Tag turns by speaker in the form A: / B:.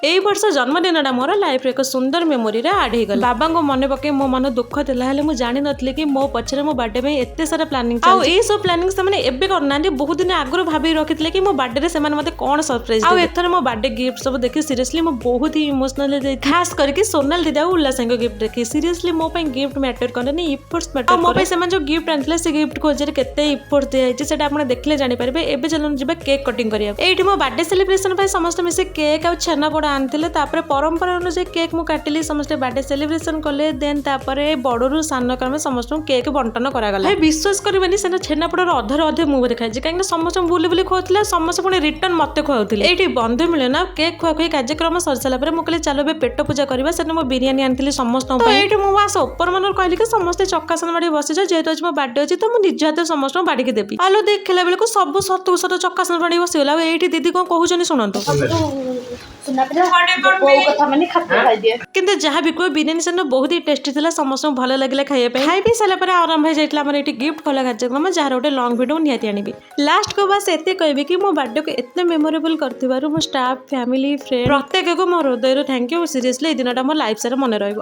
A: एई वर्ष जन्मदिनटा more life रे एक सुंदर मेमोरी रे ऐड हेगल। बाबा को मन पके मो मन दुख थिला हेले मु जानि नथली कि मो पछरे मो बर्थडे में एते सारा प्लानिंग आ ए सब प्लानिंग से माने एबे करना बहुत दिन आगरो भाबी रखितले कि मो बर्थडे रे से माने मते कोन सरप्राइज आ एथर मो बर्थडे गिफ्ट सब देखि सीरियसली मो बहुत ही इमोशनल दे खास करके सोनाल दीदा उल्लास को गिफ्ट देखि सीरियसली मो पई गिफ्ट मैटर करने इफोर्ट्स मैटर मो पई से मन जो गिफ्ट आनथले से गिफ्ट खोजरे केते इफोर्ट दे आइछि सेटा आपण देखले जानि परबे। एबे चलन जिबा केक कटिंग करिया एठी मो बर्थडे सेलिब्रेशन पई समस्त मिसे केक आ छेना पोड़ा आनथिले तापर परंपरा अनुसार केक मु काटिली समस्त बर्थडे सेलिब्रेशन कले देन तापर बड़रू सान क्रम समस्त केक बंटन करा गला। विश्वास करबेनी सेना छेना पोड़ार अधर अधे मुंह देखा जे काहे समस्त बुली बुली खोथले समस्त पुणी रिटर्न मते खोउथिले। एठी बंधु मिले ना केक खुआ खुई कार्यक्रम सर साला पर मु कहले चलो बे पेट पूजा करबा सेना मो बिरयानी आनथिली समस्त तो एठी मु वास ऊपर मनर कहली कि समस्त चक्कासन बाड़ी बसी जा जेतो आज मो बर्थडे अछि तो मु निज हाथ समस्त बाड़ी के देबी। आलो देखला बेले को सब सतु सत चक्कासन बाड़ी बसी गला। एठी दीदी को कहउछनी सुनंतो किंतु जहाँ भी कोई बिरयानी सेन बहुत ही टेस्टी था समस्त भल लगे खाइए खाई पी सारापर आरंभ हो जाता आम ये गिफ्ट खोला कार्यक्रम जहाँ गोटे लंग भिडियो निहाती आनी लास्ट को बस एत कहबी कि मो बर्थडे को एत मेमोरेबल कर स्टाफ फैमिली फ्रेंड प्रत्येक को मो हृदय थैंक यू सीरियसली दिनटा मो लाइफ सारा मन रही।